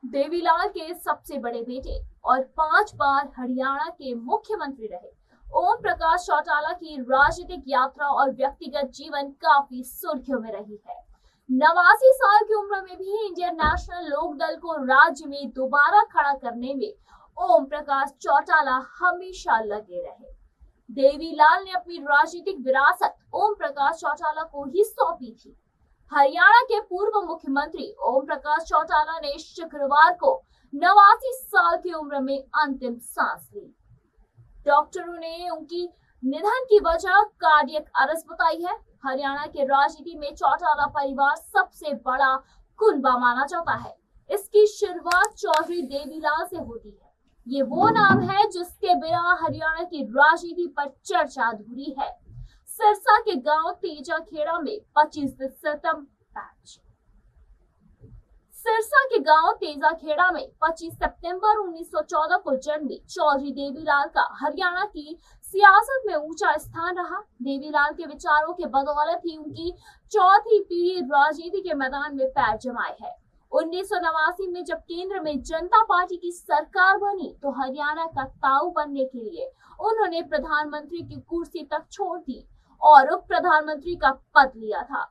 देवीलाल के सबसे बड़े बेटे और 5 बार हरियाणा के मुख्यमंत्री रहे ओम प्रकाश चौटाला की राजनीतिक यात्रा और व्यक्तिगत जीवन काफी सुर्खियों में रही है। 89 साल की उम्र में भी इंडियन नेशनल लोकदल को राज्य में दोबारा खड़ा करने में ओम प्रकाश चौटाला हमेशा लगे रहे। देवीलाल ने अपनी राजनीतिक विरासत ओम प्रकाश चौटाला को ही सौंपी थी। हरियाणा के पूर्व मुख्यमंत्री ओम प्रकाश चौटाला ने शुक्रवार को 89 साल की उम्र में अंतिम सांस ली। डॉक्टरों ने उनकी निधन की वजह कार्डियक अरेस्ट बताई है। हरियाणा के राजनीति में चौटाला परिवार सबसे बड़ा कुनबा माना जाता है। इसकी शुरुआत चौधरी देवीलाल से होती है। ये वो नाम है जिसके बिना हरियाणा की राजनीति पर चर्चा अधूरी है। सिरसा के गांव तेजाखेड़ा में 25 सितंबर 1914 को जन्मी चौधरी देवीलाल का हरियाणा की सियासत में ऊंचा स्थान रहा। देवीलाल के विचारों के बदौलत ही उनकी चौथी पीढ़ी राजनीति के मैदान में पैर जमाए है। 1989 में जब केंद्र में जनता पार्टी की सरकार बनी तो हरियाणा का ताऊ बनने के लिए उन्होंने प्रधानमंत्री की कुर्सी तक छोड़ दी और उप प्रधानमंत्री का पद लिया था।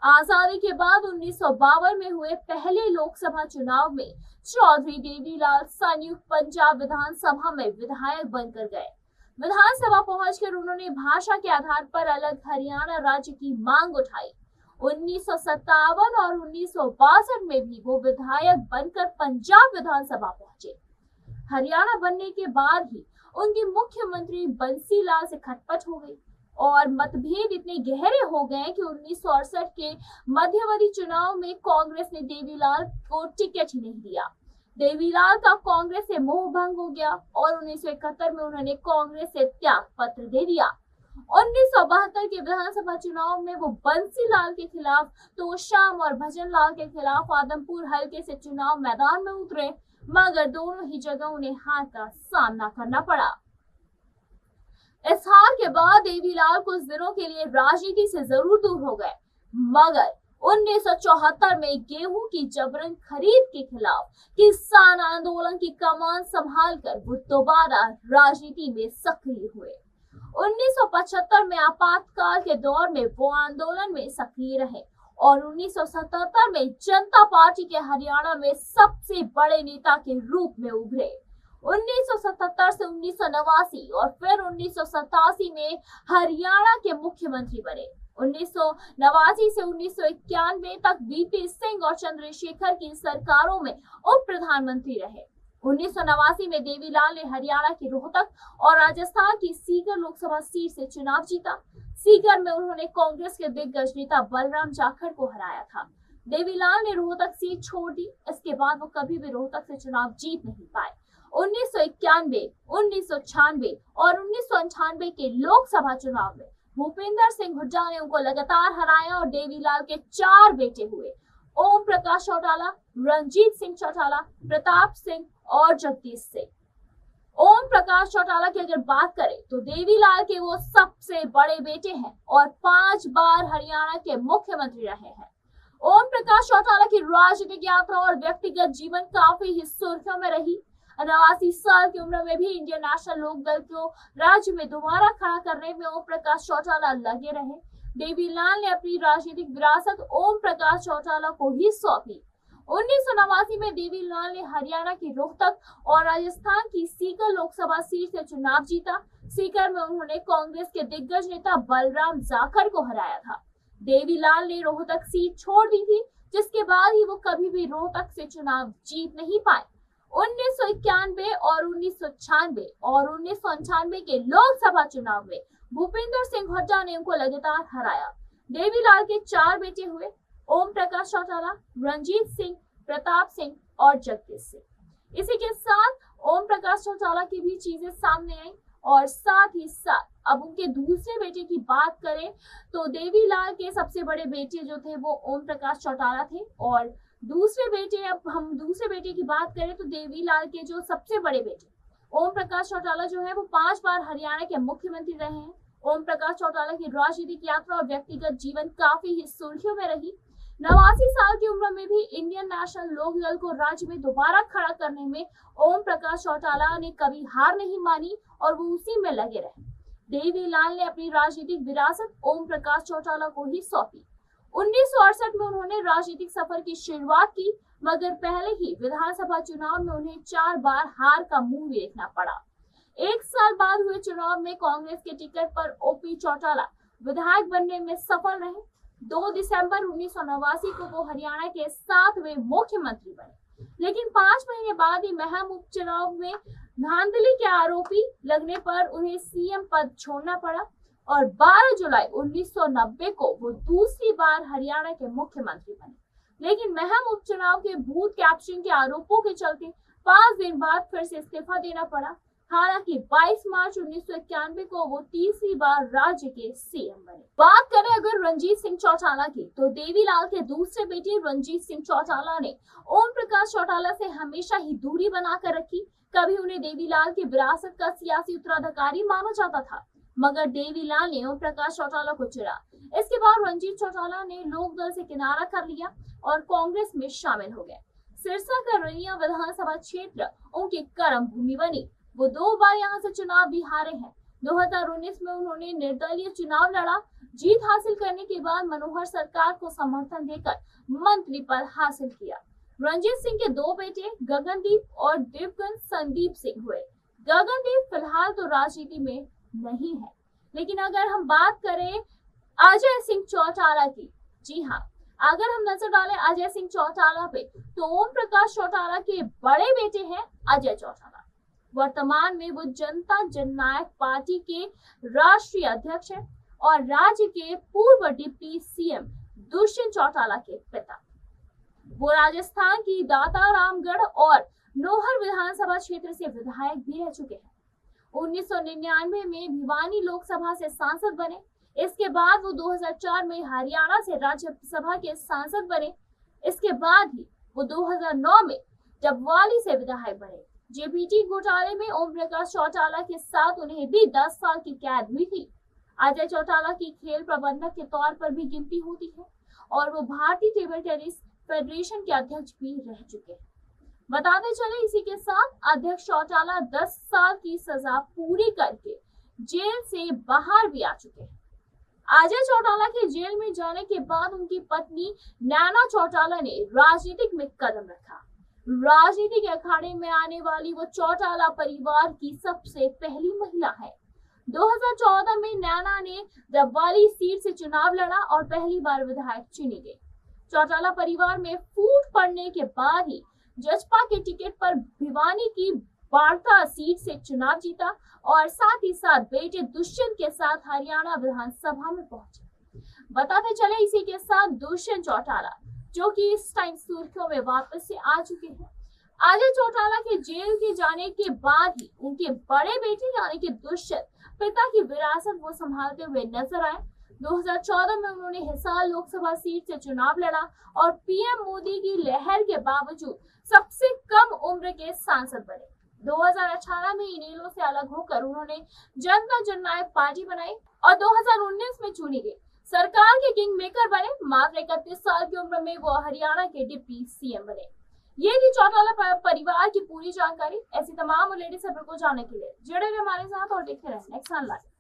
आजादी के बाद 1952 में हुए पहले लोकसभा चुनाव में चौधरी देवीलाल संयुक्त पंजाब विधानसभा में विधायक बनकर गए। विधानसभा पहुंचकर उन्होंने भाषा के आधार पर अलग हरियाणा राज्य की मांग उठाई। 1957 और 1962 में भी वो विधायक बनकर पंजाब विधानसभा पहुंचे। हरियाणा बनने के बाद ही उनकी मुख्यमंत्री बंसीलाल से खटपट हो गई और मतभेद इतने गहरे हो गए कि 1968 के मध्यवर्ती चुनाव में कांग्रेस ने देवीलाल को टिकट ही नहीं दिया। देवीलाल का कांग्रेस से मोह भंग हो गया और 1971 में उन्होंने कांग्रेस से त्याग पत्र दे दिया। 1972 के विधानसभा चुनाव में वो बंसीलाल के खिलाफ तो श्याम और भजन लाल के खिलाफ आदमपुर हलके से चुनाव मैदान में उतरे, मगर दोनों ही जगह उन्हें हार का सामना करना पड़ा। इस हार के बाद देवीलाल कुछ दिनों के लिए राजनीति से जरूर दूर हो गए, मगर 1974 में गेहूं की जबरन खरीद के खिलाफ किसान आंदोलन की कमान संभालकर वो दोबारा राजनीति में सक्रिय हुए। 1975 में आपातकाल के दौर में वो आंदोलन में सक्रिय रहे और 1977 में जनता पार्टी के हरियाणा में सबसे बड़े नेता के रूप में उभरे। 1977 से 1989 और फिर 1987 में हरियाणा के मुख्यमंत्री बने। 1989 से 1991 तक वीपी सिंह और चंद्रशेखर की सरकारों में उप प्रधानमंत्री रहे। 1989 में देवीलाल ने हरियाणा की रोहतक और राजस्थान की सीकर लोकसभा सीट से चुनाव जीता। सीकर में उन्होंने कांग्रेस के दिग्गज नेता बलराम जाखड़ को हराया था। देवीलाल ने रोहतक सीट छोड़ दी। इसके बाद वो कभी भी रोहतक से चुनाव जीत नहीं पाए। 1991, 1996 और 1998 के लोकसभा चुनाव में भूपेंद्र सिंह हुड्डा ने उनको लगातार हराया और देवीलाल के 4 बेटे हुए, ओम प्रकाश चौटाला, रणजीत सिंह चौटाला, प्रताप सिंह और जगदीश सिंह। ओम प्रकाश चौटाला की अगर बात करें तो देवीलाल के वो सबसे बड़े बेटे हैं और 5 बार हरियाणा के मुख्यमंत्री रहे हैं। ओम प्रकाश चौटाला की राजनीतिक यात्रा और व्यक्तिगत जीवन काफी ही सुर्खियों में रही। 89 साल की उम्र में भी इंडियन नेशनल लोकदल को राज्य में दोबारा खड़ा करने में ओम प्रकाश चौटाला लगे रहे। देवीलाल ने अपनी राजनीतिक विरासत ओम प्रकाश चौटाला को ही सौंपी। 1989 में देवीलाल ने हरियाणा की रोहतक और राजस्थान की सीकर लोकसभा सीट से चुनाव जीता। सीकर में उन्होंने कांग्रेस के दिग्गज नेता बलराम जाखड़ को हराया था। देवीलाल ने रोहतक सीट छोड़ दी थी, जिसके बाद ही वो कभी भी रोहतक से चुनाव जीत नहीं पाए। 1991 और 1996 और 1998 के लोकसभा चुनाव में भूपेंद्र सिंह हुड्डा ने उनको लगातार हराया। देवीलाल के 4 बेटे हुए, ओम प्रकाश चौटाला, रणजीत सिंह, प्रताप सिंह और जगदीश सिंह। इसी के साथ ओम प्रकाश चौटाला की भी चीजें सामने आई और साथ ही साथ अब उनके दूसरे बेटे की बात करें तो देवीलाल के सबसे बड़े बेटे जो थे वो ओम प्रकाश चौटाला थे और दूसरे बेटे, अब हम दूसरे बेटे की बात करें तो देवीलाल के जो सबसे बड़े बेटे ओम प्रकाश चौटाला जो है वो 5 बार हरियाणा के मुख्यमंत्री रहे हैं। ओम प्रकाश चौटाला की राजनीतिक यात्रा और व्यक्तिगत जीवन काफी ही सुर्खियों में रही। 89 साल की उम्र में भी इंडियन नेशनल लोक दल को राज्य में दोबारा खड़ा करने में ओम प्रकाश चौटाला ने कभी हार नहीं मानी और वो उसी में लगे रहे। देवीलाल ने अपनी राजनीतिक विरासत ओम प्रकाश चौटाला को ही सौंपी। 1968 में उन्होंने राजनीतिक सफर की शुरुआत की, मगर पहले ही विधानसभा चुनाव में उन्हें 4 बार हार का मुंह भी देखना पड़ा। 1 साल बाद हुए चुनाव में कांग्रेस के टिकट पर ओपी चौटाला विधायक बनने में सफल रहे। 2 दिसंबर 1989 को वो हरियाणा के 7वें मुख्यमंत्री बने, लेकिन 5 महीने बाद ही महम उपचुनाव में धांधली के आरोपी लगने पर उन्हें सीएम पद छोड़ना पड़ा और 12 जुलाई 1990 को वो दूसरी बार हरियाणा के मुख्यमंत्री बने। लेकिन महम उपचुनाव के भूत कैप्चरिंग के आरोपों के चलते 5 दिन बाद फिर से इस्तीफा देना पड़ा। हालांकि 22 मार्च 1991 को वो तीसरी बार राज्य के सीएम बने। बात करें अगर रणजीत सिंह चौटाला की, तो देवीलाल के दूसरे बेटे रणजीत सिंह चौटाला ने ओम प्रकाश चौटाला से हमेशा ही दूरी बनाकर रखी। कभी उन्हें देवीलाल की विरासत का सियासी उत्तराधिकारी माना जाता था, मगर देवीलाल ने ओम प्रकाश चौटाला को चुना। इसके बाद रणजीत चौटाला ने लोकदल से किनारा कर लिया और कांग्रेस में शामिल हो गए। सिरसा का रनिया विधानसभा क्षेत्र उनकी कर्म भूमि बनी। वो 2 बार यहाँ से चुनाव भी हारे हैं। 2019 में उन्होंने निर्दलीय चुनाव लड़ा। जीत हासिल करने के बाद मनोहर सरकार को समर्थन देकर मंत्री पद हासिल किया। रणजीत सिंह के 2 बेटे गगनदीप और दिवगन संदीप सिंह हुए। गगनदीप फिलहाल तो राजनीति में नहीं है, लेकिन अगर हम बात करें अजय सिंह चौटाला की, जी हाँ, अगर हम नजर डालें अजय सिंह चौटाला पे, तो ओम प्रकाश चौटाला के बड़े बेटे हैं अजय चौटाला। वर्तमान में वो जनता जननायक पार्टी के राष्ट्रीय अध्यक्ष हैं और राज्य के पूर्व डिप्टी सीएम दुष्यंत चौटाला के पिता। वो राजस्थान की दातारामगढ़ और नोहर विधानसभा क्षेत्र से विधायक भी रह चुके हैं। 1999 में भिवानी लोकसभा से सांसद बने। इसके बाद वो 2004 में हरियाणा से राज्यसभा के सांसद बने। इसके बाद ही वो 2009 में डबवाली से विधायक बने। जेपीटी घोटाले में ओम प्रकाश चौटाला के साथ उन्हें भी 10 साल की कैद हुई थी। अजय चौटाला की खेल प्रबंधक के तौर पर भी गिनती होती है और वो भारतीय टेबल टेनिस फेडरेशन के अध्यक्ष भी रह चुके हैं। बताते चले इसी के साथ अध्यक्ष चौटाला 10 साल की सजा पूरी करके जेल से बाहर भी आ चुके हैं। अजय चौटाला के जेल में जाने के बाद उनकी पत्नी नैना चौटाला ने राजनीतिक में कदम रखा। राजनीति के अखाड़े में आने वाली वो चौटाला परिवार की सबसे पहली महिला है। 2014 में नैना ने डबवाली सीट से चुनाव लड़ा और पहली बार विधायक चुनी गई। चौटाला परिवार में फूट पड़ने के बाद ही जसपा के टिकट पर भिवानी की बाड़ता सीट से चुनाव जीता और साथ ही साथ बेटे दुष्यंत के साथ हरियाणा विधानसभा में पहुंचे। बताते चले इसी के साथ दुष्यंत चौटाला, जो कि इस टाइम सुर्खियों में वापस से आ चुके हैं। अजय चौटाला के जेल के जाने के बाद ही उनके बड़े बेटे यानी कि दुष्यंत पिता की विरासत वो संभालते हुए नजर आए। 2014 में उन्होंने हिसार लोकसभा सीट से चुनाव लड़ा और पीएम मोदी की लहर के बावजूद सबसे कम उम्र के सांसद बने। 2018 में इनेलो से अलग होकर उन्होंने जनता जननायक पार्टी बनाई और 2019 में चुनी गई सरकार के किंग मेकर बने। मात्र 31 साल की उम्र में वो हरियाणा के डिप्टी सीएम बने। ये थी चौटाला परिवार की पूरी जानकारी। ऐसी तमाम लेटेस्ट खबरों को जानने के लिए जुड़े रहिए हमारे साथ और देखते रहिए नेक्स्ट लाइव।